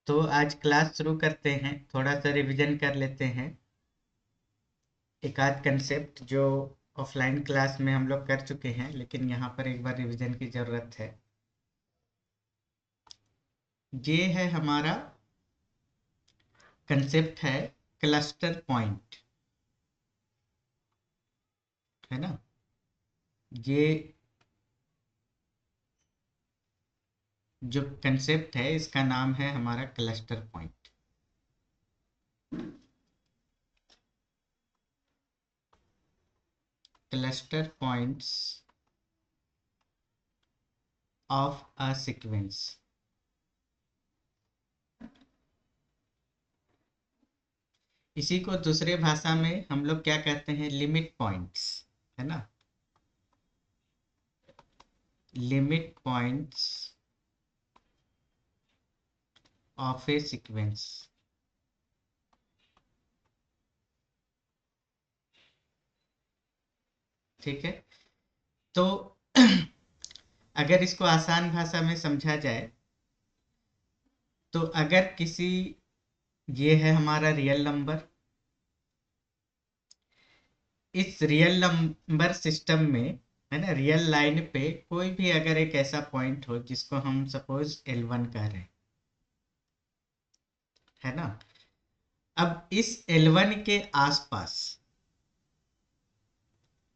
तो आज क्लास शुरू करते हैं, थोड़ा सा रिवीजन कर लेते हैं। एक आध कंसेप्ट जो ऑफलाइन क्लास में हम लोग कर चुके हैं, लेकिन यहाँ पर एक बार रिवीजन की ज़रूरत है। ये है हमारा कंसेप्ट है क्लस्टर पॉइंट, है ना। ये जो कंसेप्ट है इसका नाम है हमारा cluster point. Cluster points of a sequence. इसी को दूसरे भाषा में हम लोग क्या कहते हैं, लिमिट पॉइंट्स, है ना। Limit points of a sequence. ठीक है। तो अगर इसको आसान भाषा में समझा जाए तो अगर किसी, ये है हमारा रियल नंबर, इस रियल नंबर सिस्टम में, है ना, रियल लाइन पे कोई भी अगर एक ऐसा पॉइंट हो जिसको हम सपोज L1 कह रहे हैं, है ना। अब इस L1 के आसपास,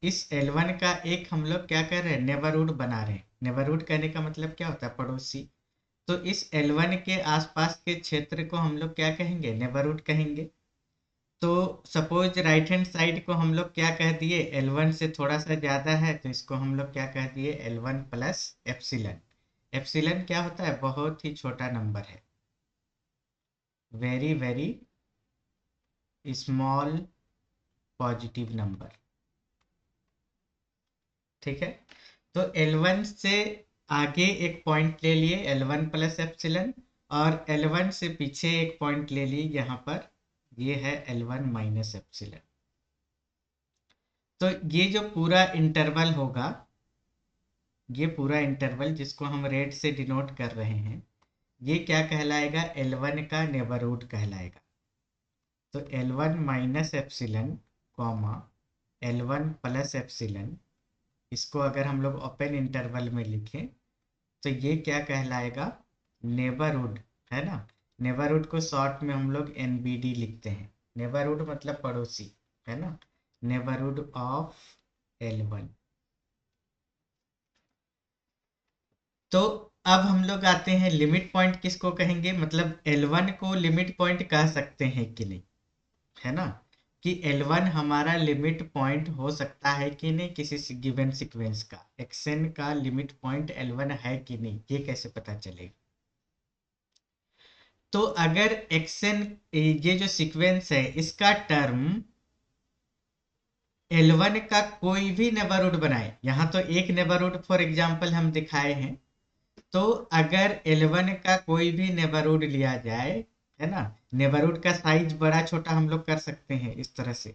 इस L1 का एक हम लोग क्या कर रहे हैं, नेबरहुड बना रहे हैं। नेबरहुड कहने का मतलब क्या होता है, पड़ोसी। तो इस L1 के आसपास के क्षेत्र को हम लोग क्या कहेंगे, नेबरहुड कहेंगे। तो सपोज राइट हैंड साइड को हम लोग क्या कह दिए, L1 से थोड़ा सा ज्यादा है तो इसको हम लोग क्या कह दिए, L1 प्लस एप्सिलन। एप्सिलन क्या होता है, बहुत ही छोटा नंबर है, very very small positive number. ठीक है। तो L1 से आगे एक पॉइंट ले लिए L1 प्लस एप्सिलन, और L1 से पीछे एक पॉइंट ले लिए यहाँ पर, ये है L1 माइनस एप्सिलन। तो ये जो पूरा इंटरवल होगा, ये पूरा इंटरवल जिसको हम रेड से डिनोट कर रहे हैं, ये क्या कहलाएगा, L1 का नेबरहुड कहलाएगा। तो L1 minus epsilon comma L1 plus epsilon, इसको अगर हम लोग ओपन इंटरवल में लिखें तो ये क्या कहलाएगा, नेबरहुड, है ना। नेबरहुड को शॉर्ट में हम लोग NBD लिखते हैं। नेबरहुड मतलब पड़ोसी, है ना। Neighbourhood of L1। तो अब हम लोग आते हैं, लिमिट पॉइंट किसको कहेंगे, मतलब L1 को लिमिट पॉइंट कह सकते हैं कि नहीं, है ना। कि L1 हमारा लिमिट पॉइंट हो सकता है कि नहीं, किसी गिवन सीक्वेंस का xn का लिमिट पॉइंट L1 है कि नहीं, ये कैसे पता चलेगा। तो अगर xn, ये जो सीक्वेंस है इसका टर्म L1 का कोई भी नेबरहुड बनाए, यहाँ तो एक नेबरहुड फॉर एग्जांपल हम दिखाए हैं, तो अगर L1 का कोई भी नेबरहुड लिया जाए, है ना, नेबरहुड का साइज बड़ा छोटा हम लोग कर सकते हैं इस तरह से,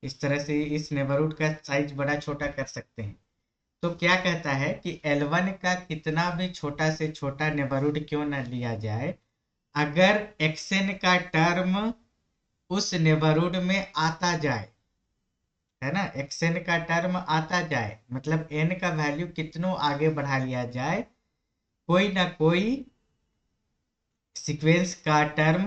इस तरह से इस नेबरहुड का साइज बड़ा छोटा कर सकते हैं। तो क्या कहता है कि L1 का कितना भी छोटा से छोटा नेबरहुड क्यों ना लिया जाए, अगर xn का टर्म उस नेबरहुड में आता जाए, है ना, xn का टर्म आता जाए, मतलब n का वैल्यू कितनों आगे बढ़ा लिया जाए, कोई ना कोई सीक्वेंस का टर्म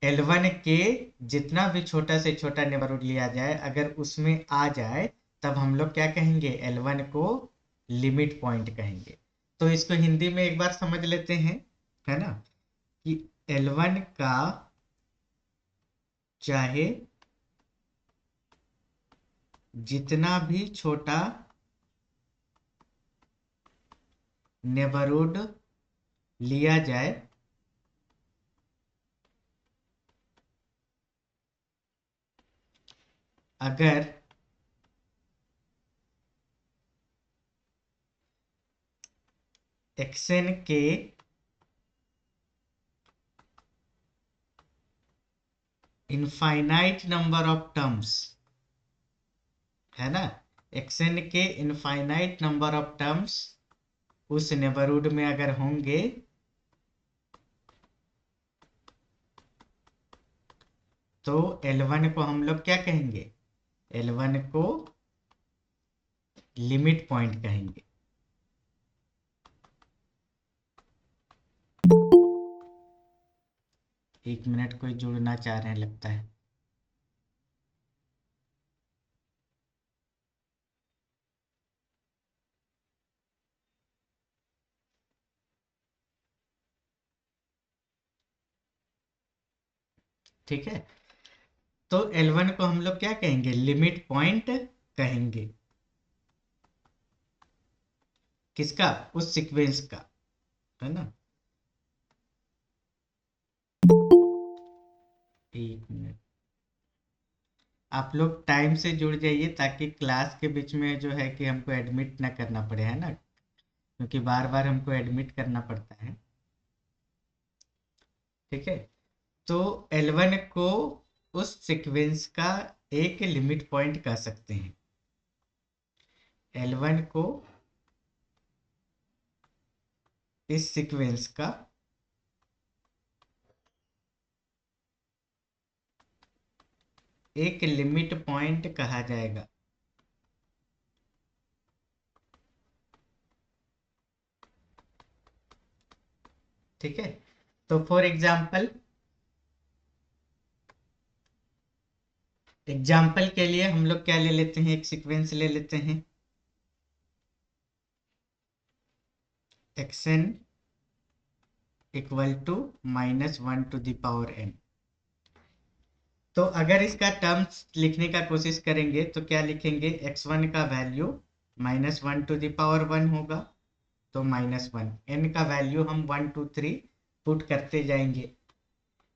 L1 के जितना भी छोटा से छोटा नेबरहुड लिया जाए, अगर उसमें आ जाए, तब हम लोग क्या कहेंगे, L1 को लिमिट पॉइंट कहेंगे। तो इसको हिंदी में एक बार समझ लेते हैं, है ना, कि L1 का चाहे जितना भी छोटा नेबरहुड लिया जाए, अगर xn के इनफाइनाइट नंबर ऑफ टर्म्स, है ना, xn के इनफाइनाइट नंबर ऑफ टर्म्स उस नेबरहुड में अगर होंगे, तो L1 को हम लोग क्या कहेंगे, L1 को लिमिट पॉइंट कहेंगे। एक मिनट, कोई जुड़ना चाह रहे हैं लगता है। ठीक है, तो L1 को हम लोग क्या कहेंगे, लिमिट पॉइंट कहेंगे। किसका, उस सीक्वेंस का, है ना। एक मिनट, आप लोग टाइम से जुड़ जाइए ताकि क्लास के बीच में जो है कि हमको एडमिट ना करना पड़े, है ना, क्योंकि बार बार हमको एडमिट करना पड़ता है। ठीक है, तो L1 को उस सीक्वेंस का एक लिमिट पॉइंट कह सकते हैं। L1 को इस सीक्वेंस का एक लिमिट पॉइंट कहा जाएगा। ठीक है, तो फॉर एग्जाम्पल के लिए हम लोग क्या ले लेते हैं, एक सीक्वेंस ले लेते हैं, xn equal to -1 to the power n। तो अगर इसका टर्म्स लिखने का कोशिश करेंगे तो क्या लिखेंगे, x1 का वैल्यू -1 टू द पावर 1 होगा, तो -1, n का वैल्यू हम 1 2 3 पुट करते जाएंगे,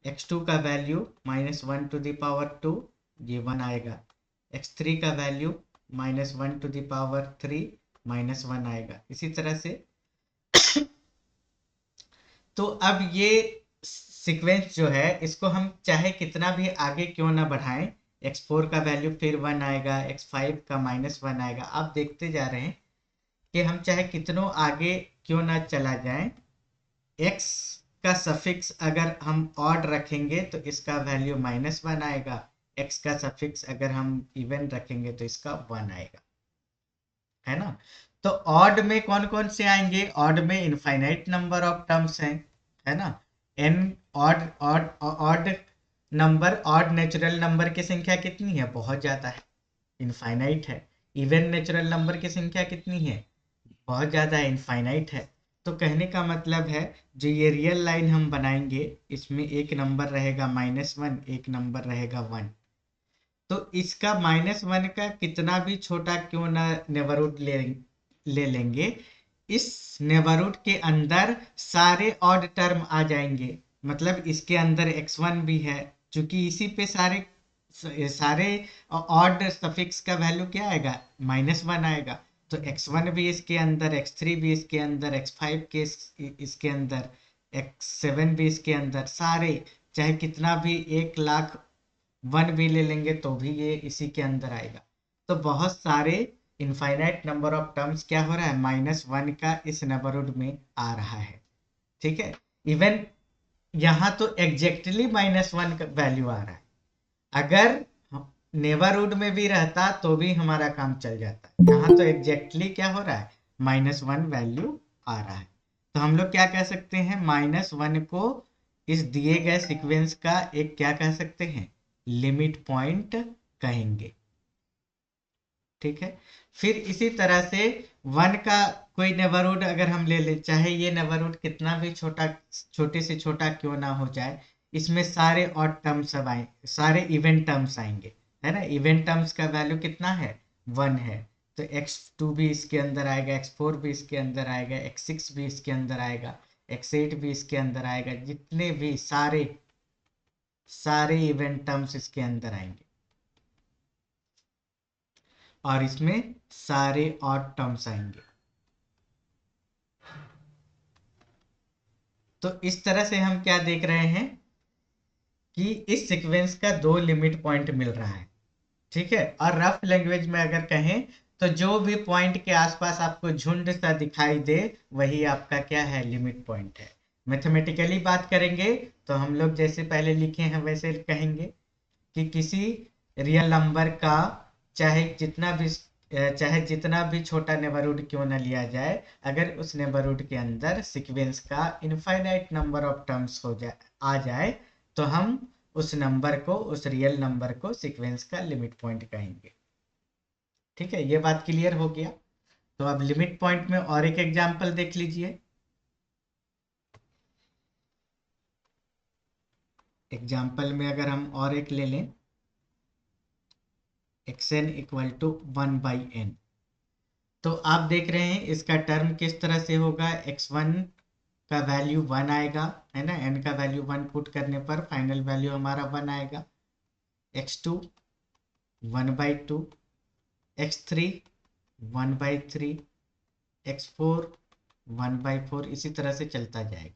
x2 का वैल्यू -1 टू द पावर 2, ये 1 आएगा, x3 का वैल्यू -1 टू द पावर 3, -1 आएगा, इसी तरह से। तो अब ये सीक्वेंस जो है इसको हम चाहे कितना भी आगे क्यों ना बढ़ाएं, x4 का वैल्यू फिर 1 आएगा, x5 का -1 आएगा, आप देखते जा रहे हैं कि हम चाहे कितनों आगे क्यों ना चला जाए, x का सफिक्स अगर हम ऑड रखेंगे तो इसका वैल्यू -1 आएगा, x का सफिक्स अगर हम इवन रखेंगे तो इसका 1 आएगा, है ना। तो ऑड में कौन कौन से आएंगे, ऑड में इनफाइनाइट नंबर ऑफ टर्म्स हैं, है ना। N, odd odd odd number, odd natural number की संख्या कितनी है, बहुत ज्यादा है, इनफाइनाइट है। इवन नेचुरल नंबर की संख्या कितनी है, बहुत ज्यादा है, इनफाइनाइट है। तो कहने का मतलब है जो ये रियल लाइन हम बनाएंगे इसमें एक नंबर रहेगा -1, एक नंबर रहेगा 1। तो इसका -1 का कितना भी छोटा क्यों ना नेबरहुड ले लेंगे, इस नेबरहुड के अंदर सारे ऑड टर्म आ जाएंगे, मतलब इसके अंदर x1 भी है, क्योंकि इसी पे सारे सारे ऑड सफिक्स का वैल्यू क्या आएगा, -1 आएगा, तो x1 भी इसके अंदर, x3 भी इसके अंदर, x5 के इसके अंदर, x7 भी इसके अंदर, सारे चाहे कितना भी 1,00,000 1 भी ले लेंगे तो भी ये इसी के अंदर आएगा। तो बहुत सारे इनफाइनाइट नंबर ऑफ टर्म्स क्या हो रहा है, -1 का इस नेबरहुड में आ रहा है। ठीक है, इवन यहाँ तो एग्जैक्टली -1 का वैल्यू आ रहा है, अगर नेबरहुड में भी रहता तो भी हमारा काम चल जाता, यहाँ तो एग्जैक्टली क्या हो रहा है, -1 वैल्यू आ रहा है। तो हम लोग क्या कह सकते हैं, -1 को इस दिए गए सीक्वेंस का एक क्या कह सकते हैं, लिमिट पॉइंट कहेंगे। ठीक है, फिर इसी तरह से 1 का कोई नेबरहुड अगर हम ले ले, चाहे ये नेबरहुड कितना भी छोटा, छोटे से छोटा क्यों ना हो जाए, इसमें सारे ऑड टर्म्स सब आए, सारे इवेंट टर्म्स आएंगे, है ना। इवेंट टर्म्स का वैल्यू कितना है, 1 है, तो x2 भी इसके अंदर आएगा, x4 भी इसके अंदर आएगा, x6 भी इसके अंदर आएगा, x8 भी इसके अंदर आएगा, जितने भी सारे सारे इवेंट टर्म्स इसके अंदर आएंगे, और इसमें सारे ऑड टर्म्स आएंगे। तो इस तरह से हम क्या देख रहे हैं कि इस सीक्वेंस का 2 लिमिट पॉइंट मिल रहा है। ठीक है, और रफ लैंग्वेज में अगर कहें तो जो भी पॉइंट के आसपास आपको झुंड सा दिखाई दे वही आपका क्या है, लिमिट पॉइंट है। मैथमेटिकली बात करेंगे तो हम लोग जैसे पहले लिखे हैं वैसे कहेंगे कि किसी रियल नंबर का चाहे जितना भी छोटा नेबरहुड क्यों ना लिया जाए, अगर उस नेबरहुड के अंदर सीक्वेंस का इनफाइनाइट नंबर ऑफ टर्म्स आ जाए, तो हम उस रियल नंबर को सीक्वेंस का लिमिट पॉइंट कहेंगे। ठीक है, ये बात क्लियर हो गया। तो अब लिमिट पॉइंट में और एक एग्जांपल देख लीजिए। एग्जाम्पल में अगर हम और एक ले लें, xn इक्वल टू 1/n, तो आप देख रहे हैं इसका टर्म किस तरह से होगा। x1 का वैल्यू 1 आएगा, है ना, n का वैल्यू 1 पुट करने पर फाइनल वैल्यू हमारा 1 आएगा। x2 1/2, x3 1/3, x4 1/4, इसी तरह से चलता जाएगा।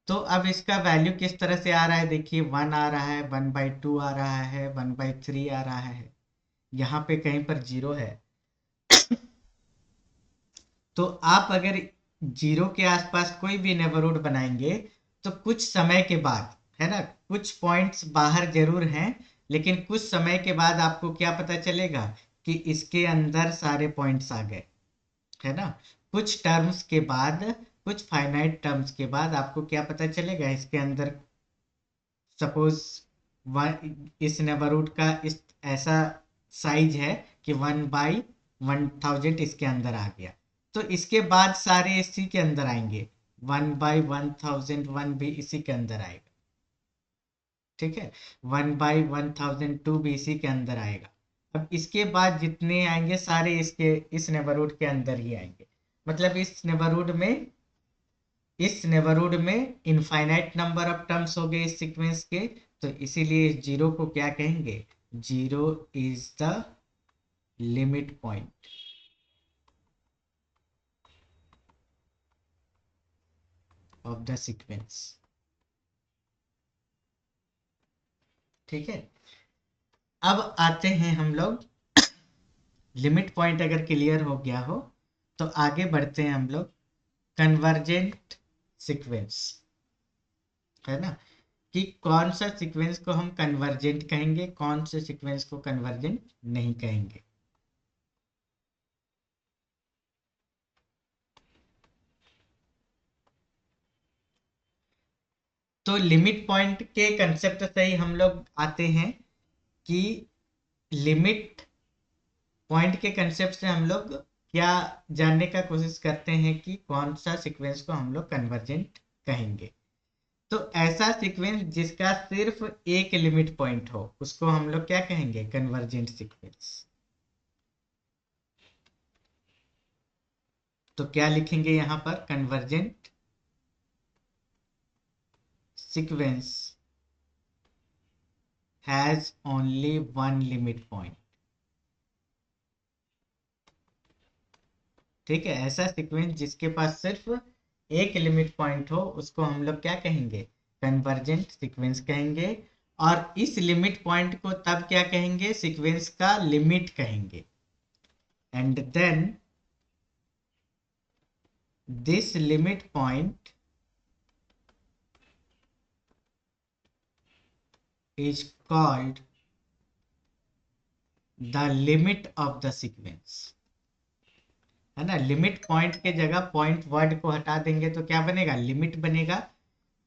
तो अब इसका वैल्यू किस तरह से आ रहा है, देखिए 1 आ रहा है, 1/2 आ रहा है, 1/3 आ रहा है, यहाँ पे कहीं पर 0 है। तो आप अगर 0 के आसपास कोई भी नेबरहुड बनाएंगे, तो कुछ समय के बाद, है ना, कुछ पॉइंट्स बाहर जरूर हैं, लेकिन कुछ समय के बाद आपको क्या पता चलेगा कि इसके अंदर सारे पॉइंट्स आ गए, है ना। कुछ टर्म्स के बाद, कुछ फाइनाइट टर्म्स के बाद आपको क्या पता चलेगा, इसके अंदर सपोज इस नेबरहुड का इस ऐसा साइज है कि 1/1000 इसके अंदर आ गया, तो इसके बाद सारे इसी के अंदर आएंगे, 1/1001 भी इसी के अंदर आएगा। ठीक है, 1/1002 भी इसी के अंदर आएगा। अब इसके बाद जितने आएंगे सारे इस नेबरहुड के अंदर ही आएंगे। मतलब इस नेबरहुड में इनफाइनाइट नंबर ऑफ टर्म्स हो गए इस सीक्वेंस के, तो इसीलिए जीरो को क्या कहेंगे, zero is the limit point of the sequence. ठीक है, अब आते हैं हम लोग, लिमिट पॉइंट अगर क्लियर हो गया हो तो आगे बढ़ते हैं हम लोग कन्वर्जेंट सीक्वेंस, है ना, कि कौन सा सीक्वेंस को हम कन्वर्जेंट कहेंगे, कौन से सीक्वेंस को कन्वर्जेंट नहीं कहेंगे। तो लिमिट पॉइंट के कंसेप्ट से ही हम लोग आते हैं कि लिमिट पॉइंट के कंसेप्ट से हम लोग क्या जानने का कोशिश करते हैं कि कौन सा सीक्वेंस को हम लोग कन्वर्जेंट कहेंगे। तो ऐसा सीक्वेंस जिसका सिर्फ एक लिमिट पॉइंट हो, उसको हम लोग क्या कहेंगे, कन्वर्जेंट सीक्वेंस। तो क्या लिखेंगे यहां पर, convergent sequence has only one limit point. ठीक है, ऐसा सीक्वेंस जिसके पास सिर्फ एक लिमिट पॉइंट हो, उसको हम लोग क्या कहेंगे, कन्वर्जेंट सीक्वेंस कहेंगे। और इस लिमिट पॉइंट को तब क्या कहेंगे, सीक्वेंस का लिमिट कहेंगे। And then this limit point is called the limit of the sequence, है ना। लिमिट पॉइंट के जगह पॉइंट वर्ड को हटा देंगे तो क्या बनेगा, लिमिट बनेगा।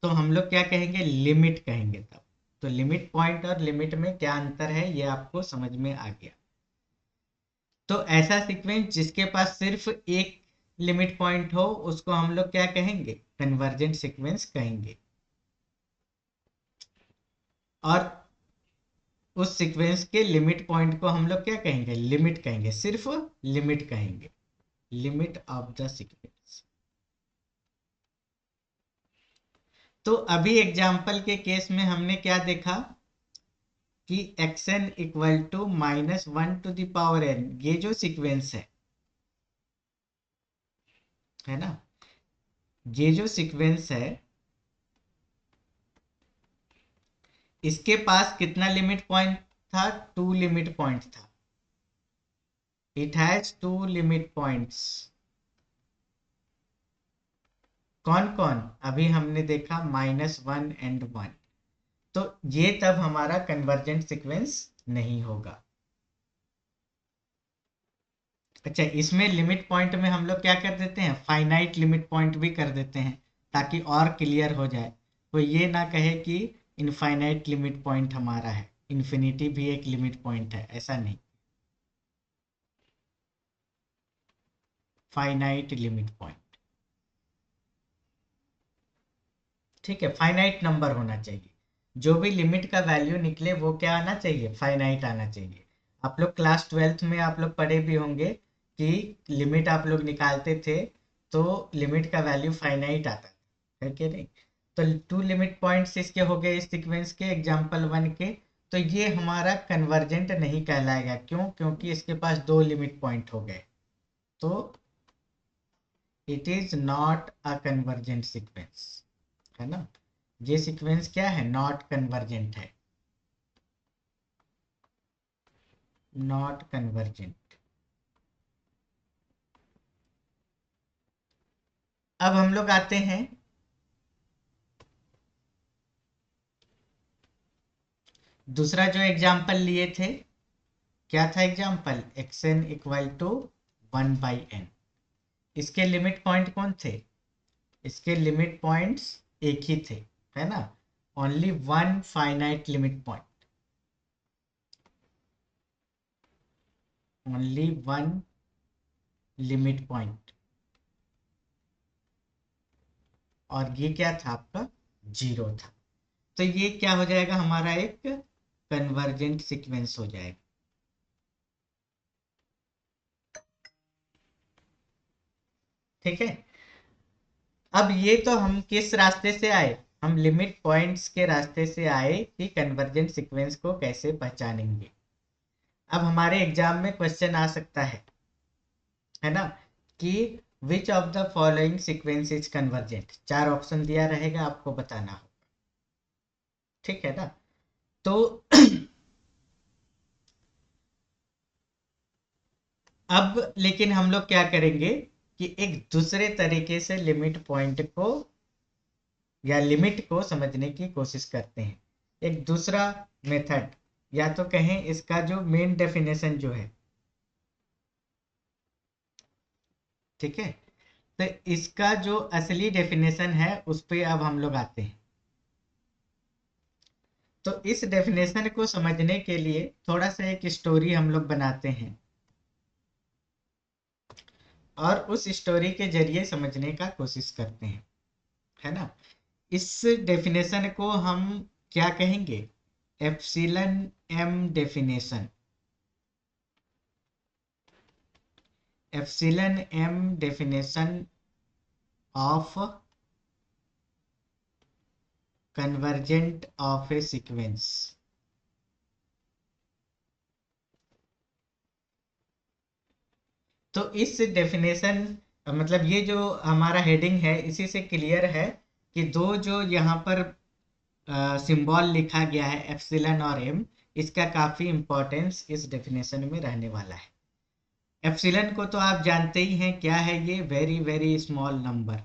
तो हम लोग क्या कहेंगे, लिमिट कहेंगे तब। तो लिमिट पॉइंट और लिमिट में क्या अंतर है, ये आपको समझ में आ गया। तो ऐसा सीक्वेंस जिसके पास सिर्फ एक लिमिट पॉइंट हो, उसको हम लोग क्या कहेंगे, कन्वर्जेंट सीक्वेंस कहेंगे। और उस सीक्वेंस के लिमिट पॉइंट को हम लोग क्या कहेंगे, लिमिट कहेंगे, सिर्फ लिमिट कहेंगे, लिमिट ऑफ द सीक्वेंस। तो अभी एग्जाम्पल के केस में हमने क्या देखा कि xn इक्वल टू -1 ये जो सीक्वेंस है ना, ये जो सीक्वेंस है, इसके पास कितना लिमिट पॉइंट था, 2 लिमिट पॉइंट था। It has 2 limit points. कौन कौन, अभी हमने देखा -1 and 1। तो ये तब हमारा कन्वर्जेंट सीक्वेंस नहीं होगा। अच्छा, इसमें लिमिट पॉइंट में हम लोग क्या कर देते हैं, फाइनाइट लिमिट पॉइंट भी कर देते हैं ताकि और क्लियर हो जाए, तो ये ना कहे कि इनफाइनाइट लिमिट पॉइंट हमारा है, इन्फिनिटी भी एक लिमिट पॉइंट है, ऐसा नहीं, फाइनाइट लिमिट पॉइंट। ठीक है, फाइनाइट नंबर होना चाहिए, जो भी लिमिट का वैल्यू निकले वो क्या आना चाहिए, फाइनाइट आना चाहिए। आप लोग क्लास 12th में आप लोग पढ़े भी होंगे कि लिमिट आप लोग निकालते थे तो लिमिट का वैल्यू फाइनाइट आता है कि नहीं। तो टू लिमिट पॉइंट्स इसके हो गए इस सीक्वेंस के, एग्जाम्पल 1 के। तो ये हमारा कन्वर्जेंट नहीं कहलाएगा, क्यों, क्योंकि इसके पास दो लिमिट पॉइंट हो गए, तो it is not a convergent sequence, है ना। ये सीक्वेंस क्या है, नॉट कन्वर्जेंट है, नॉट कन्वर्जेंट। अब हम लोग आते हैं दूसरा जो एग्जाम्पल लिए थे, क्या था example, X N equal to 1/n। इसके लिमिट पॉइंट कौन थे, इसके लिमिट पॉइंट्स एक ही थे, है ना, only one finite limit point, only one limit point, और ये क्या था आपका, जीरो था। तो ये क्या हो जाएगा, हमारा एक कन्वर्जेंट सीक्वेंस हो जाएगा। ठीक है, अब ये तो हम किस रास्ते से आए, हम लिमिट पॉइंट्स के रास्ते से आए कि कन्वर्जेंट सीक्वेंस को कैसे पहचानेंगे। अब हमारे एग्जाम में क्वेश्चन आ सकता है ना, कि which of the following sequence is convergent, चार ऑप्शन दिया रहेगा, आपको बताना होगा। ठीक है ना, तो अब लेकिन हम लोग क्या करेंगे कि एक दूसरे तरीके से लिमिट पॉइंट को या लिमिट को समझने की कोशिश करते हैं। एक दूसरा मेथड, या तो कहें इसका जो मेन डेफिनेशन जो है, ठीक है, तो इसका जो असली डेफिनेशन है उस पे अब हम लोग आते हैं। तो इस डेफिनेशन को समझने के लिए थोड़ा सा एक स्टोरी हम लोग बनाते हैं, और उस स्टोरी के जरिए समझने का कोशिश करते हैं, है ना। इस डेफिनेशन को हम क्या कहेंगे, epsilon M definition, epsilon M definition of convergent of a sequence. तो इस डेफिनेशन, मतलब ये जो हमारा हेडिंग है इसी से क्लियर है कि दो जो यहाँ पर सिंबल लिखा गया है एप्सिलन और एम, इसका काफी इंपॉर्टेंस इस डेफिनेशन में रहने वाला है। एप्सिलन को तो आप जानते ही हैं क्या है, ये very very small number,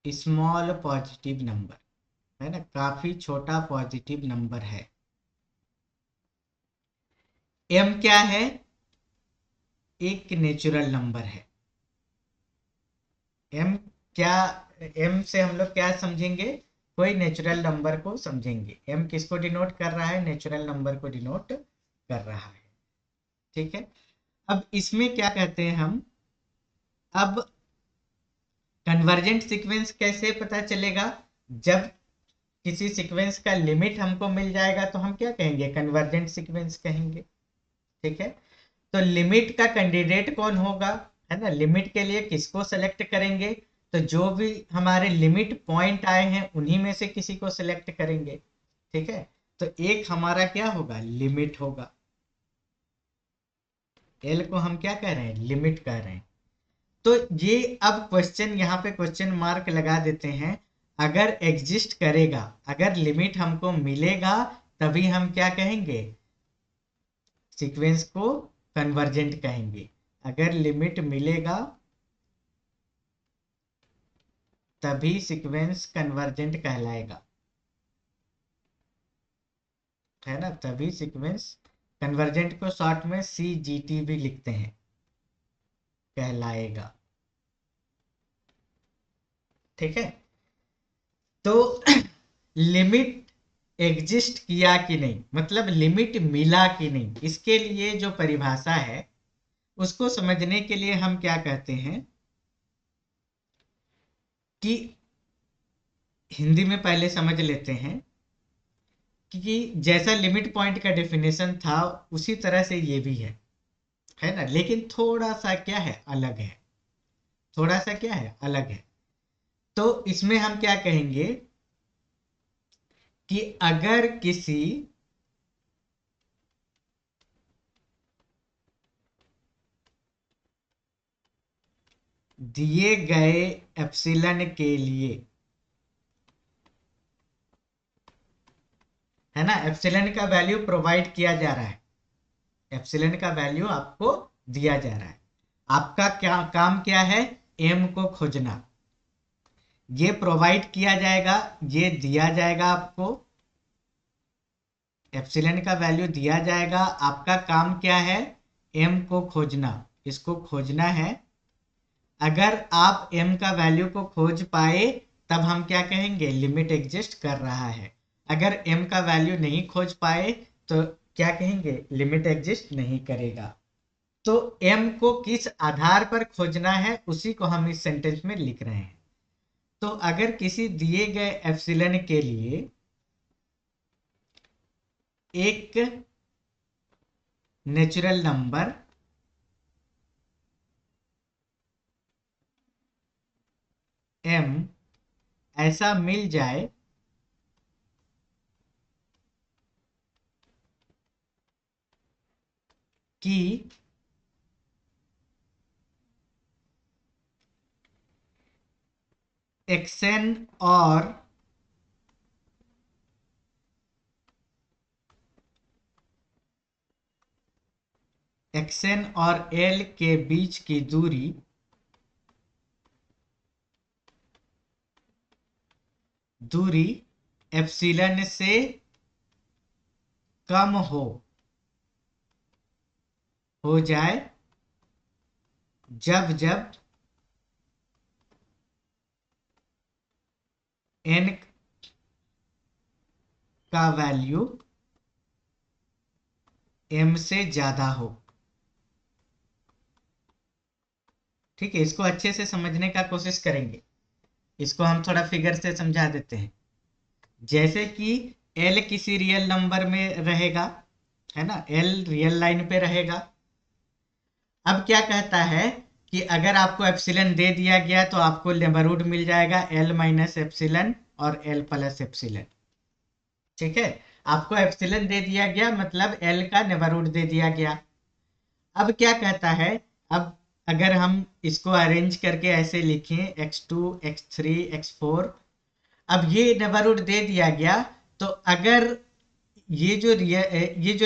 small positive number, है ना, काफी छोटा पॉजिटिव नंबर है। एम क्या है, एक नेचुरल नंबर है। एम क्या, एम से हम लोग क्या समझेंगे, कोई नेचुरल नंबर को समझेंगे। एम किसको डिनोट कर रहा है, नेचुरल नंबर को डिनोट कर रहा है। ठीक है, अब इसमें क्या कहते हैं हम, अब कन्वर्जेंट सीक्वेंस कैसे पता चलेगा, जब किसी सीक्वेंस का लिमिट हमको मिल जाएगा तो हम क्या कहेंगे, कन्वर्जेंट सीक्वेंस कहेंगे। ठीक है, तो लिमिट का कैंडिडेट कौन होगा, है ना, लिमिट के लिए किसको सेलेक्ट करेंगे, तो जो भी हमारे लिमिट पॉइंट आए हैं उन्हीं में से किसी को सेलेक्ट करेंगे। ठीक है, तो एक हमारा क्या होगा, लिमिट होगा, एल को हम क्या कह रहे हैं, लिमिट कह रहे हैं। तो ये अब क्वेश्चन, यहाँ पे क्वेश्चन मार्क लगा देते हैं, अगर एग्जिस्ट करेगा, अगर लिमिट हमको मिलेगा तभी हम क्या कहेंगे, सीक्वेंस को कन्वर्जेंट कहेंगे। अगर लिमिट मिलेगा तभी सीक्वेंस कन्वर्जेंट कहलाएगा। है ना, तभी सीक्वेंस कन्वर्जेंट को शॉर्ट में CGT भी लिखते हैं, कहलाएगा। ठीक है, तो लिमिट एग्जिस्ट किया कि नहीं, मतलब लिमिट मिला कि नहीं, इसके लिए जो परिभाषा है उसको समझने के लिए हम क्या कहते हैं कि हिंदी में पहले समझ लेते हैं कि जैसा लिमिट पॉइंट का डेफिनेशन था उसी तरह से ये भी है ना, लेकिन थोड़ा सा क्या है, अलग है, थोड़ा सा क्या है, अलग है। तो इसमें हम क्या कहेंगे कि अगर किसी दिए गए एप्सिलन के लिए, है ना, एप्सिलन का वैल्यू प्रोवाइड किया जा रहा है, एप्सिलन का वैल्यू आपको दिया जा रहा है, आपका क्या काम क्या है, एम को खोजना, ये प्रोवाइड किया जाएगा, ये दिया जाएगा आपको, एप्सिलन का वैल्यू दिया जाएगा, आपका काम क्या है, एम को खोजना, इसको खोजना है। अगर आप m का वैल्यू को खोज पाए तब हम क्या कहेंगे, लिमिट एग्जिस्ट कर रहा है। अगर m का वैल्यू नहीं खोज पाए तो क्या कहेंगे, लिमिट एग्जिस्ट नहीं करेगा। तो m को किस आधार पर खोजना है उसी को हम इस सेंटेंस में लिख रहे हैं। तो अगर किसी दिए गए एप्सिलन के लिए एक नेचुरल नंबर m ऐसा मिल जाए कि xn और xn और l के बीच की दूरी एप्सिलन से कम हो जाए जब जब n का वैल्यू m से ज्यादा हो। ठीक है, इसको अच्छे से समझने का कोशिश करेंगे, इसको हम थोड़ा फिगर से समझा देते हैं। जैसे कि l किसी रियल नंबर में रहेगा, है ना, l रियल लाइन पे रहेगा। अब क्या कहता है कि अगर आपको एप्सिलन दे दिया गया तो आपको नेबरहुड मिल जाएगा l माइनस एप्सिलन और l प्लस एप्सिलन। ठीक है, आपको एप्सिलन दे दिया गया मतलब l का नेबरहुड दे दिया गया। अब क्या कहता है, अब अगर हम इसको अरेंज करके ऐसे लिखें x2 x3 x4, अब ये नेबरहुड दे दिया गया, तो अगर ये जो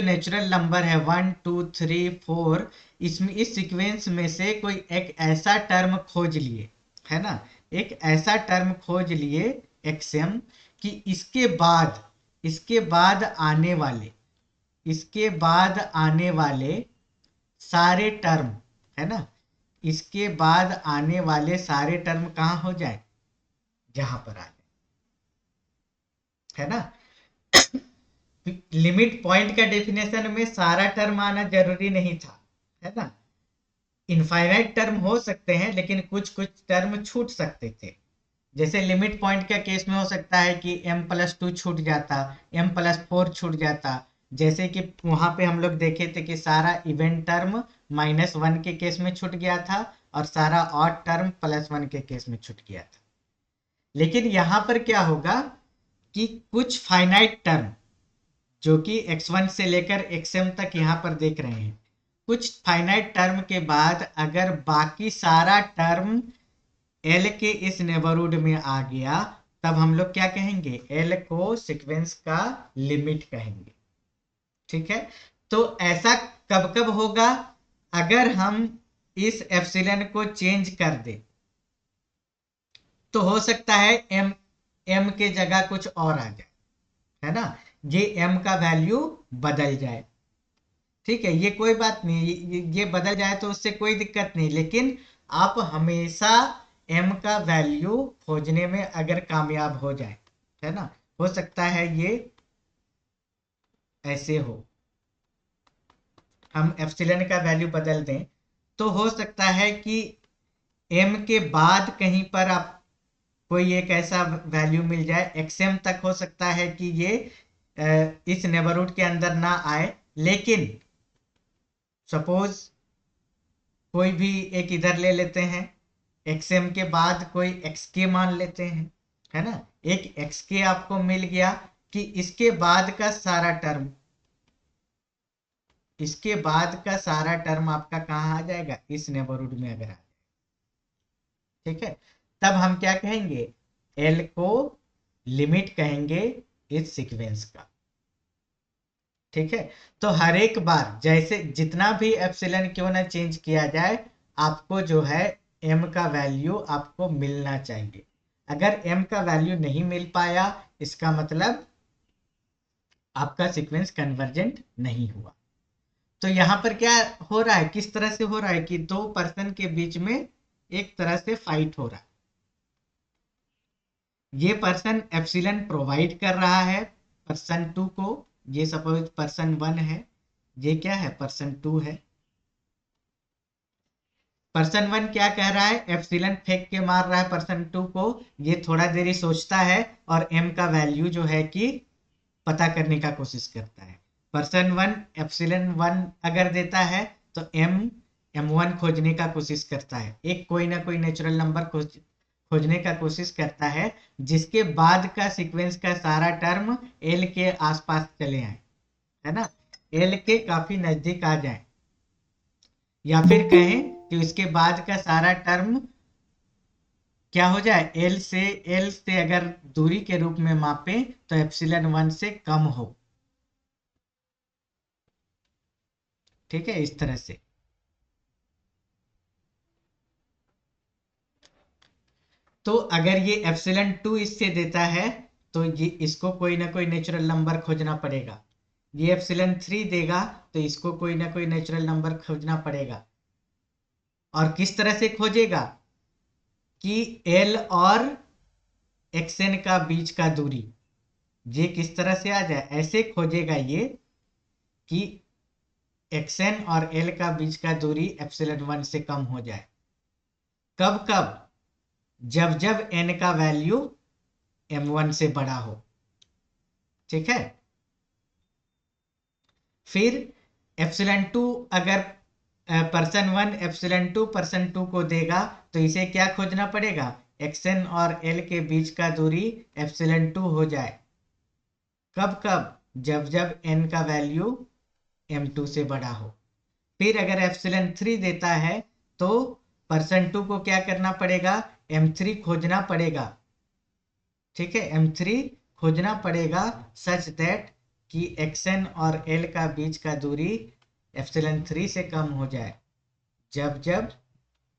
नेचुरल नंबर है 1 2 3 4, इसमें इस सीक्वेंस में से कोई एक ऐसा टर्म खोज लिए, है ना, एक ऐसा टर्म खोज लिए xm कि इसके बाद आने वाले इसके बाद आने वाले सारे टर्म, है ना, इसके बाद आने वाले सारे टर्म कहाँ हो जाए, जहां पर आ जाए, है ना। लिमिट पॉइंट का डेफिनेशन में सारा टर्म आना जरूरी नहीं था, है ना, इनफाइनाइट टर्म हो सकते हैं लेकिन कुछ कुछ टर्म छूट सकते थे। जैसे लिमिट पॉइंट के केस में हो सकता है कि m+2 छूट जाता, m+4 छूट जाता, जैसे कि वहां पे हम लोग देखे थे कि सारा इवेंट टर्म -1 के केस में छूट गया था और सारा ऑड टर्म +1 के केस में छूट गया था। लेकिन यहां पर क्या होगा कि कुछ फाइनाइट टर्म जो कि x1 से लेकर xm तक यहाँ पर देख रहे हैं, कुछ फाइनाइट टर्म के बाद अगर बाकी सारा टर्म L के इस नेबरहुड में आ गया तब हम लोग क्या कहेंगे, L को सीक्वेंस का लिमिट कहेंगे। ठीक है, तो ऐसा कब कब होगा, अगर हम इस एप्सिलन को चेंज कर दे तो हो सकता है m के जगह कुछ और आ जाए, है ना, ये m का वैल्यू बदल जाए। ठीक है, ये कोई बात नहीं, ये बदल जाए तो उससे कोई दिक्कत नहीं, लेकिन आप हमेशा m का वैल्यू खोजने में अगर कामयाब हो जाए, है ना, हो सकता है ये ऐसे हो, हम एप्सिलॉन का वैल्यू बदल दें, तो हो सकता है कि m के बाद कहीं पर आप कोई एक ऐसा वैल्यू मिल जाए, xm तक हो सकता है कि ये इस नेबरहुड के अंदर ना आए, लेकिन सपोज कोई भी एक इधर ले लेते हैं, xm के बाद कोई xk मान लेते हैं, है ना, एक xk आपको मिल गया, कि इसके बाद का सारा टर्म, इसके बाद का सारा टर्म आपका कहाँ आ जाएगा, इस नेबरहुड में अगर आ, ठीक है, तब हम क्या कहेंगे, एल को लिमिट कहेंगे इस सीक्वेंस का। ठीक है, तो हर एक बार जैसे जितना भी एप्सिलॉन क्यों ना चेंज किया जाए, आपको जो है m का वैल्यू आपको मिलना चाहिए। अगर m का वैल्यू नहीं मिल पाया, इसका मतलब आपका सीक्वेंस कन्वर्जेंट नहीं हुआ। तो यहाँ पर क्या हो रहा है, किस तरह से हो रहा है कि दो पर्सन के बीच में एक तरह से फाइट हो रहा है। ये पर्सन एप्सिलॉन प्रोवाइड कर रहा है पर्सन टू को, ये सपोज पर्सन वन है, ये क्या है, पर्सन टू है। पर्सन वन क्या कह रहा है, एप्सिलॉन फेंक के मार रहा है पर्सन टू को, ये थोड़ा देरी सोचता है और m का वैल्यू जो है कि पता करने का कोशिश करता है। पर्सन वन एप्सिलॉन वन अगर देता है तो m1 खोजने का कोशिश करता है, एक कोई ना कोई नेचुरल नंबर खोजने का कोशिश करता है, जिसके बाद का सीक्वेंस का सारा टर्म l के आसपास चले आए, है ना, l के काफी नजदीक आ जाए, या फिर कहें कि उसके बाद का सारा टर्म क्या हो जाए, एल से अगर दूरी के रूप में मापे तो एप्सिलॉन वन से कम हो। ठीक है, इस तरह से। तो अगर ये एप्सिलॉन टू इससे देता है, तो ये इसको कोई ना कोई नेचुरल नंबर खोजना पड़ेगा। ये एप्सिलॉन थ्री देगा, तो इसको कोई ना कोई नेचुरल नंबर खोजना पड़ेगा। और किस तरह से खोजेगा, कि एल और एक्सएन का बीच का दूरी, ये किस तरह से आ जाए, ऐसे खोजेगा ये कि एक्सएन और एल का बीच का दूरी एप्सिलॉन वन से कम हो जाए। कब कब, जब जब एन का वैल्यू m1 से बड़ा हो। ठीक है, फिर एप्सिलॉन टू अगर person one epsilon two person two को देगा, तो इसे क्या खोजना पड़ेगा, एक्सएन और एल के बीच का दूरी एप्सिलॉन टू हो जाए। कब कब, जब जब एन का वैल्यू m2 से बड़ा हो। फिर अगर एप्सिलॉन थ्री देता है, तो पर्सन टू को क्या करना पड़ेगा, m3 खोजना पड़ेगा। ठीक है, m3 खोजना पड़ेगा सच दैट कि xn और l का बीच का दूरी एप्सिलॉन थ्री से कम हो जाए, जब जब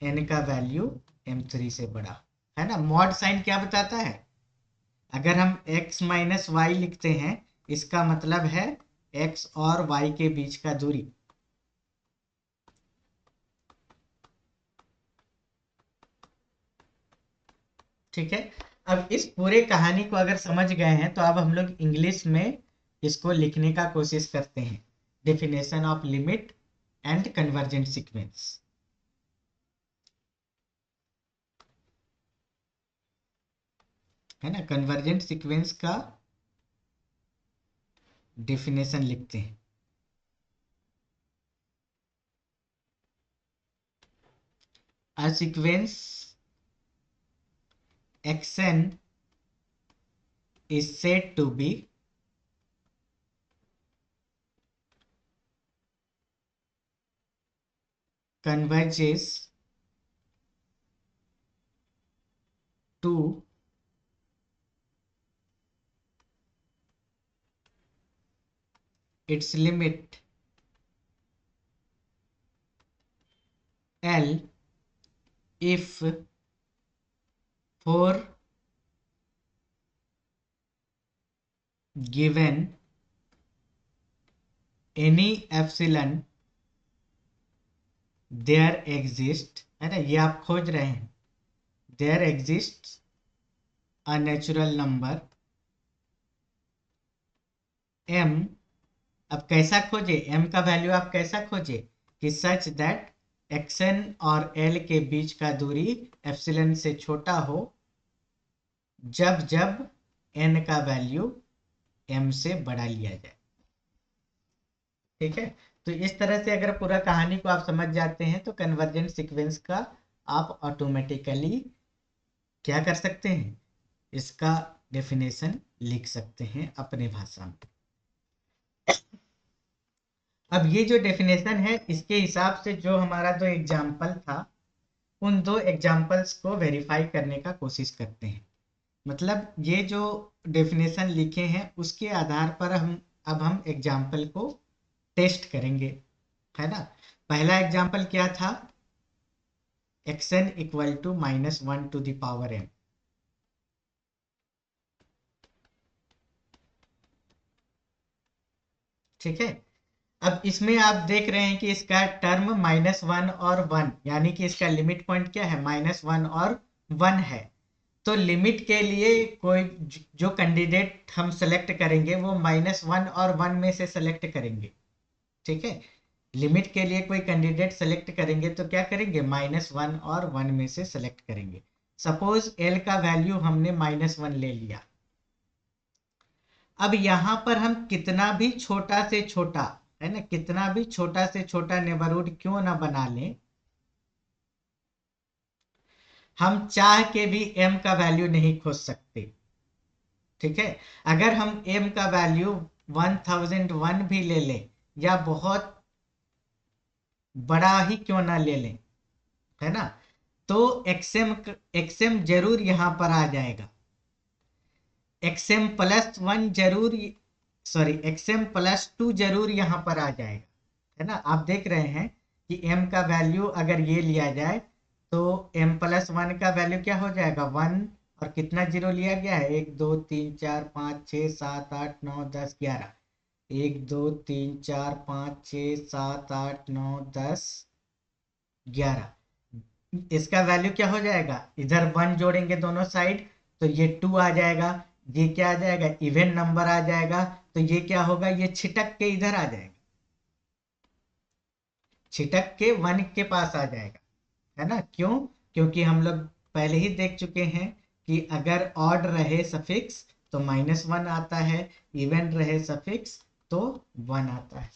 n का वैल्यू m3 से बड़ा, है ना। मॉड साइन क्या बताता है, अगर हम x माइनस वाई लिखते हैं, इसका मतलब है x और y के बीच का दूरी। ठीक है, अब इस पूरे कहानी को अगर समझ गए हैं, तो अब हम लोग इंग्लिश में इसको लिखने का कोशिश करते हैं। Definition of limit and convergent sequence, है ना, कन्वर्जेंट सीक्वेंस का डेफिनेशन लिखते हैं। A sequence xn is said to be converges to its limit L if for given any epsilon there exist, है ना, ये आप खोज रहे हैं, there exist a natural number m। अब कैसा खोजे, m का वैल्यू आप कैसा खोजे कि सच दैट xn और l के बीच का दूरी एप्सिलन से छोटा हो जब जब n का वैल्यू m से बड़ा लिया जाए। ठीक है, तो इस तरह से अगर पूरा कहानी को आप समझ जाते हैं तो कन्वर्जेंट सीक्वेंस का आप ऑटोमेटिकली क्या कर सकते हैं, इसका डेफिनेशन लिख सकते हैं अपने भाषा में। अब ये जो डेफिनेशन है इसके हिसाब से जो हमारा दो एग्जाम्पल था उन दो एग्जाम्पल्स को वेरीफाई करने का कोशिश करते हैं। मतलब ये जो डेफिनेशन लिखे हैं उसके आधार पर हम एग्जाम्पल को टेस्ट करेंगे, है ना। पहला एग्जाम्पल क्या था, xn equal to -1 to the power m। ठीक है, अब इसमें आप देख रहे हैं कि इसका टर्म -1 और 1, यानी कि इसका लिमिट पॉइंट क्या है, -1 और 1 है। तो लिमिट के लिए कोई जो कैंडिडेट हम सेलेक्ट करेंगे वो -1 और 1 में से सेलेक्ट करेंगे। ठीक है, लिमिट के लिए कोई कैंडिडेट सेलेक्ट करेंगे तो क्या करेंगे, -1 और 1 में से सेलेक्ट करेंगे। सपोज एल का वैल्यू हमने -1 ले लिया। अब यहां पर हम कितना भी छोटा से छोटा, है ना, कितना भी छोटा से छोटा नेबरहुड क्यों ना बना लें, हम चाह के भी m का वैल्यू नहीं खोज सकते। ठीक है, अगर हम m का वैल्यू 1001 भी ले लें या बहुत बड़ा ही क्यों ना ले लें, है ना, तो xm जरूर यहां पर आ जाएगा। xm+1 जरूर, सॉरी xm+2 जरूर यहां पर आ जाएगा, है ना। आप देख रहे हैं कि m का वैल्यू अगर ये लिया जाए तो m+1 का वैल्यू क्या हो जाएगा, 1, और कितना जीरो लिया गया है, 1 2 3 4 5 6 7 8 9 10 11, 1 2 3 4 5 6 7 8 9 10 11। इसका वैल्यू क्या हो जाएगा, इधर 1 जोड़ेंगे दोनों साइड तो ये 2 आ जाएगा, ये क्या आ जाएगा, इवन नंबर आ जाएगा। तो ये क्या होगा, ये छिटक के इधर आ जाएगा, छिटक के 1 के पास आ जाएगा, है ना। क्यों, क्योंकि हम लोग पहले ही देख चुके हैं कि अगर ऑड रहे सफिक्स तो -1 आता है, इवन रहे सफिक्स तो 1 आता है।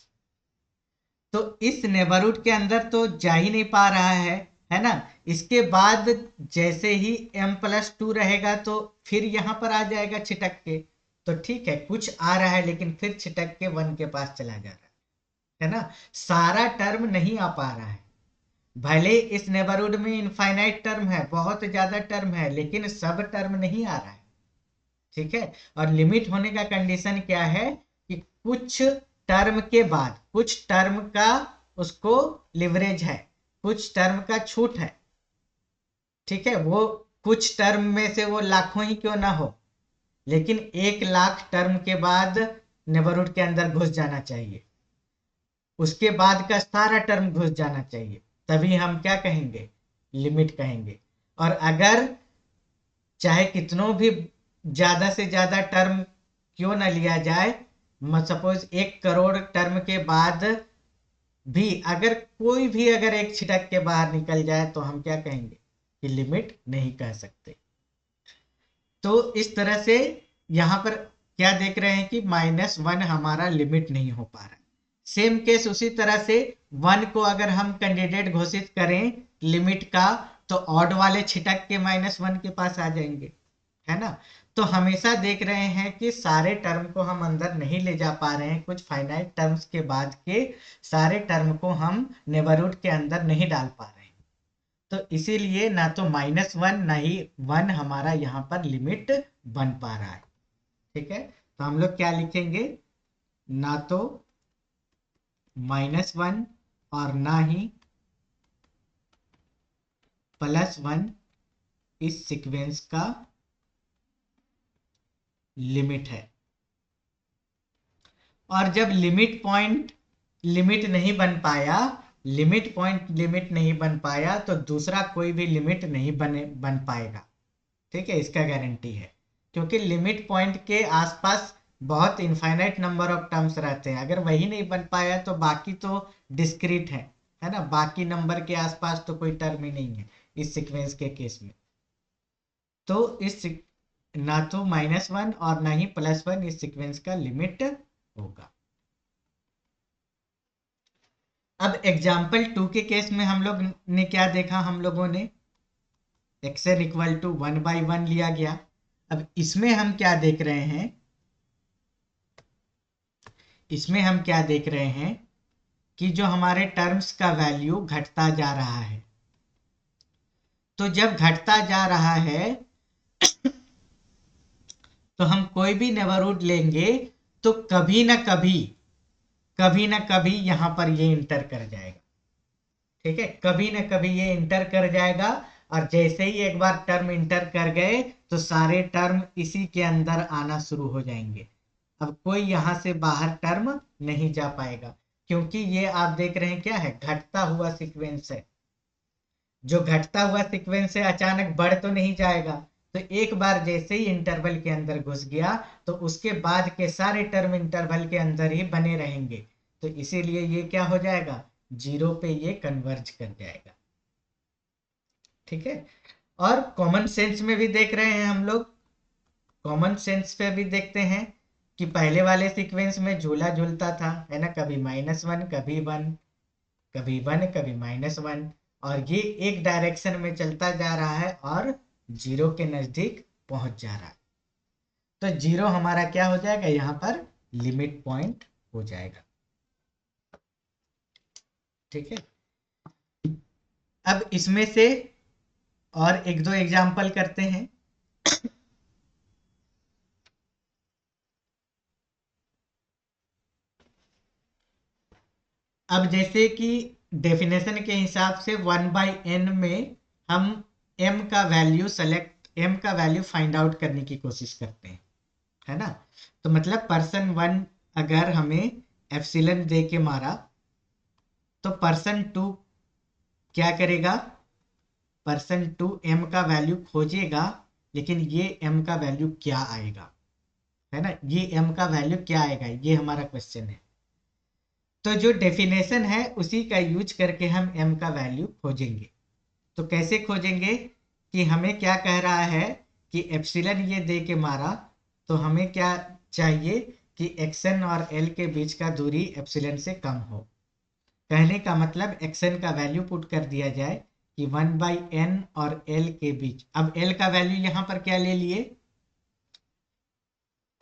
तो इस नेबरहुड के अंदर तो जा ही नहीं पा रहा है ना। इसके बाद जैसे ही m+2 रहेगा तो फिर यहां पर आ जाएगा छिटक के। तो ठीक है, कुछ आ रहा है लेकिन फिर छिटक के 1 के पास चला जा रहा है ना। सारा टर्म नहीं आ पा रहा है, भले इस नेबरहुड में इनफाइनाइट टर्म है, बहुत ज्यादा टर्म है, लेकिन सब टर्म नहीं आ रहा है। ठीक है, और लिमिट होने का कंडीशन क्या है कि कुछ टर्म के बाद कुछ टर्म का उसको लिवरेज है, कुछ टर्म का छूट है। ठीक है, वो कुछ टर्म में से वो लाखों ही क्यों ना हो, लेकिन 1 लाख टर्म के बाद नेबरहुड के अंदर घुस जाना चाहिए, उसके बाद का सारा टर्म घुस जाना चाहिए, तभी हम क्या कहेंगे, लिमिट कहेंगे। और अगर चाहे कितनों भी ज्यादा से ज्यादा टर्म क्यों ना लिया जाए, सपोज 1 करोड़ टर्म के बाद भी अगर कोई भी अगर एक छिटक के बाहर निकल जाए तो हम क्या कहेंगे कि लिमिट नहीं कह सकते। तो इस तरह से यहां पर क्या देख रहे हैं कि -1 हमारा लिमिट नहीं हो पा रहा। सेम केस उसी तरह से 1 को अगर हम कैंडिडेट घोषित करें लिमिट का तो ऑड वाले छिटक के -1 के पास आ जाएंगे, है ना। तो हमेशा देख रहे हैं कि सारे टर्म को हम अंदर नहीं ले जा पा रहे हैं, कुछ फाइनाइट टर्म्स के बाद के सारे टर्म को हम नेबरहुड के अंदर नहीं डाल पा रहे हैं। तो इसीलिए ना तो -1 ना ही 1 हमारा यहाँ पर लिमिट बन पा रहा है। ठीक है, तो हम लोग क्या लिखेंगे, ना तो -1 और ना ही +1 इस सीक्वेंस का लिमिट है। और जब लिमिट पॉइंट लिमिट नहीं बन पाया, लिमिट पॉइंट लिमिट नहीं बन पाया, तो दूसरा कोई भी लिमिट नहीं बन पाएगा। ठीक है, इसका गारंटी है, क्योंकि लिमिट पॉइंट के आसपास बहुत इनफाइनाइट नंबर ऑफ टर्म्स रहते हैं। अगर वही नहीं बन पाया तो बाकी तो डिस्क्रीट है ना, बाकी नंबर के आसपास तो कोई टर्म ही नहीं है इस सीक्वेंस के केस में। तो ना तो -1 और ना ही +1 इस सीक्वेंस का लिमिट होगा। अब एग्जाम्पल 2 के केस में हम लोग ने क्या देखा, हम लोगों ने xn इक्वल टू 1/1 लिया गया। अब इसमें हम क्या देख रहे हैं, इसमें हम क्या देख रहे हैं कि जो हमारे टर्म्स का वैल्यू घटता जा रहा है। तो जब घटता जा रहा है तो हम कोई भी नेबरहुड लेंगे तो कभी ना कभी यहां पर ये इंटर कर जाएगा। ठीक है, कभी ना कभी ये इंटर कर जाएगा, और जैसे ही एक बार टर्म इंटर कर गए तो सारे टर्म इसी के अंदर आना शुरू हो जाएंगे। अब कोई यहां से बाहर टर्म नहीं जा पाएगा, क्योंकि ये आप देख रहे हैं क्या है, घटता हुआ सीक्वेंस है। जो घटता हुआ सीक्वेंस है अचानक बढ़ तो नहीं जाएगा, तो एक बार जैसे ही इंटरवल के अंदर घुस गया तो उसके बाद के सारे टर्म इंटरवल के अंदर ही बने रहेंगे। तो इसीलिए ये क्या हो जाएगा, 0 पे ये कन्वर्ज कर जाएगा। ठीक है, और कॉमन सेंस में भी देख रहे हैं हम लोग, कॉमन सेंस पे भी देखते हैं कि पहले वाले सीक्वेंस में झूला झूलता था, है ना, कभी -1 कभी 1, कभी 1 कभी -1, और ये एक डायरेक्शन में चलता जा रहा है और 0 के नजदीक पहुंच जा रहा है। तो 0 हमारा क्या हो जाएगा, यहां पर लिमिट पॉइंट हो जाएगा। ठीक है, अब इसमें से और एक दो एग्जाम्पल करते हैं। अब जैसे कि डेफिनेशन के हिसाब से 1/n में हम m का वैल्यू m का वैल्यू फाइंड आउट करने की कोशिश करते हैं, है ना। तो मतलब पर्सन 1 अगर हमें एप्सिलन दे के मारा तो पर्सन 2 क्या करेगा, पर्सन 2 m का वैल्यू खोजेगा, लेकिन ये m का वैल्यू क्या आएगा, है ना, ये m का वैल्यू क्या आएगा, ये हमारा क्वेश्चन है। तो जो डेफिनेशन है उसी का यूज करके हम m का वैल्यू खोजेंगे। तो कैसे खोजेंगे, कि हमें क्या कह रहा है कि एप्सिलन ये दे के मारा, तो हमें क्या चाहिए कि xn और l के बीच का दूरी एप्सिलन से कम हो। कहने का मतलब xn का वैल्यू पुट कर दिया जाए कि 1/n और l के बीच। अब l का वैल्यू यहां पर क्या ले लिए,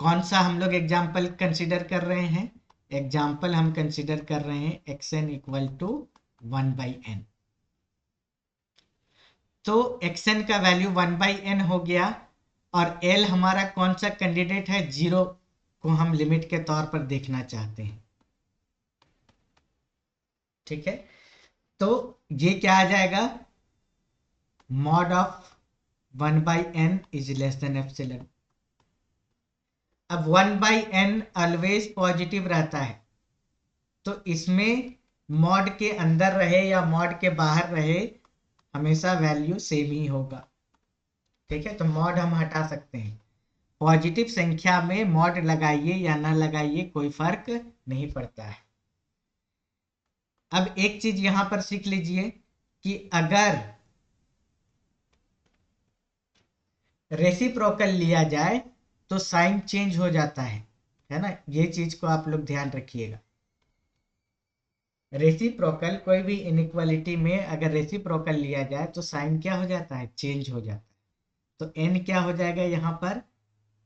कौन सा हम लोग एग्जाम्पल कंसिडर कर रहे हैं, एग्जाम्पल हम कंसिडर कर रहे हैं xn इक्वल टू 1/n। तो xn का वैल्यू 1/n हो गया, और l हमारा कौन सा कैंडिडेट है, 0 को हम लिमिट के तौर पर देखना चाहते हैं। ठीक है, तो ये क्या आ जाएगा, mod of 1/n is less than epsilon. अब 1/n ऑलवेज पॉजिटिव रहता है, तो इसमें मॉड के अंदर रहे या मॉड के बाहर रहे हमेशा वैल्यू सेम ही होगा। ठीक है, तो मॉड हम हटा सकते हैं, पॉजिटिव संख्या में मॉड लगाइए या ना लगाइए कोई फर्क नहीं पड़ता है। अब एक चीज यहां पर सीख लीजिए कि अगर रेसिप्रोकल लिया जाए तो साइन चेंज हो जाता है ना, ये चीज को आप लोग ध्यान रखिएगा। रेसिप्रोकल कोई भी इनइक्वालिटी में अगर रेसिप्रोकल लिया जाए तो साइन क्या हो जाता है, चेंज हो जाता है। तो n क्या हो जाएगा यहां पर,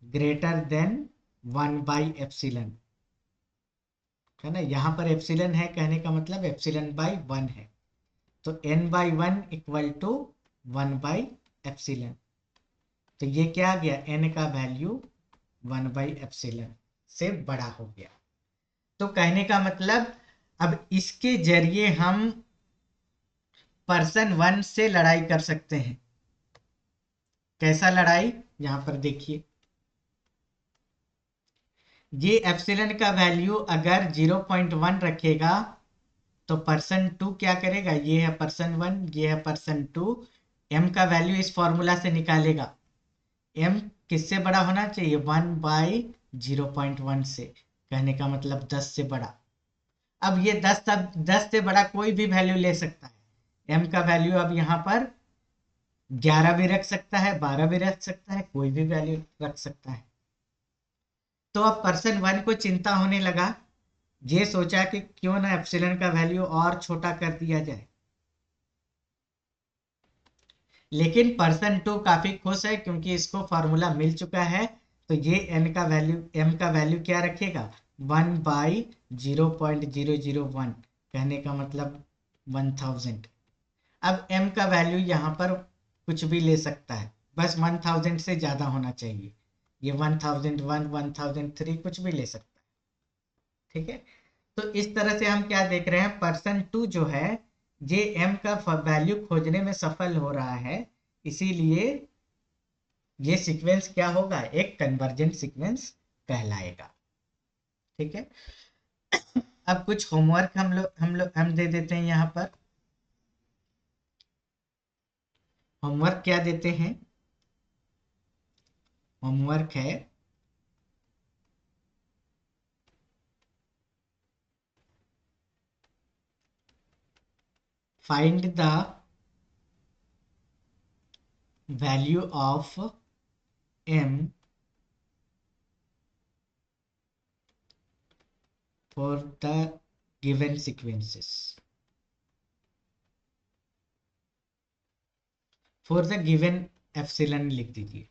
ग्रेटर देन 1/एप्सिलन, है ना। यहां पर एप्सिलन है, कहने का मतलब एप्सिलन/1 है। तो n/1 इक्वल टू 1/एप्सिलन। तो ये क्या आ गया, n का वैल्यू 1/एप्सिलन से बड़ा हो गया। तो कहने का मतलब अब इसके जरिए हम पर्सन 1 से लड़ाई कर सकते हैं। कैसा लड़ाई, यहां पर देखिए, ये एप्सिलॉन का वैल्यू अगर 0.1 रखेगा तो %2 क्या करेगा, ये है %1, ये है %2। m का वैल्यू इस फॉर्मूला से निकालेगा। m किससे बड़ा होना चाहिए, 1/0.1 से, कहने का मतलब 10 से बड़ा। अब ये 10 से बड़ा कोई भी वैल्यू ले सकता है। m का वैल्यू अब यहाँ पर 11 भी रख सकता है, 12 भी रख सकता है, कोई भी वैल्यू रख सकता है। तो अब %1 को चिंता होने लगा, ये सोचा कि क्यों ना एप्सिलॉन का वैल्यू और छोटा कर दिया जाए। लेकिन %2 काफी खुश है क्योंकि इसको फॉर्मूला मिल चुका है। तो ये m का वैल्यू क्या रखेगा, 1/0.001, कहने का मतलब 1000। अब m का वैल्यू यहाँ पर कुछ भी ले सकता है, बस 1000 से ज्यादा होना चाहिए। ये 1001, 1003 कुछ भी ले सकता है। ठीक है, तो इस तरह से हम क्या देख रहे हैं, %2 जो है ये m का वैल्यू खोजने में सफल हो रहा है, इसीलिए ये सीक्वेंस क्या होगा, एक कन्वर्जेंट सीक्वेंस कहलाएगा। ठीक है, अब कुछ होमवर्क हम दे देते हैं यहाँ पर। होमवर्क क्या देते हैं, होमवर्क है find the value of m for the given sequences, for the given epsilon लिख दीजिए।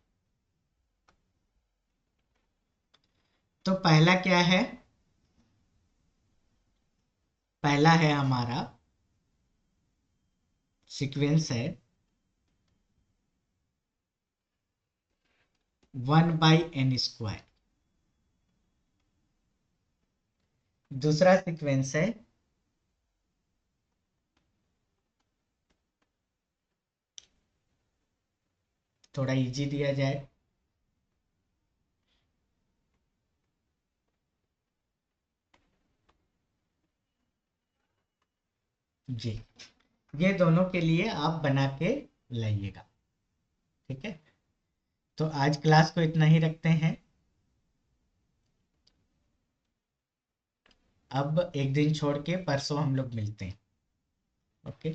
तो पहला क्या है, पहला है हमारा सीक्वेंस है 1/n²। दूसरा सीक्वेंस है थोड़ा इजी दिया जाए, जी, ये दोनों के लिए आप बना के लाइएगा। ठीक है, तो आज क्लास को इतना ही रखते हैं। अब एक दिन छोड़ के परसों हम लोग मिलते हैं। ओके।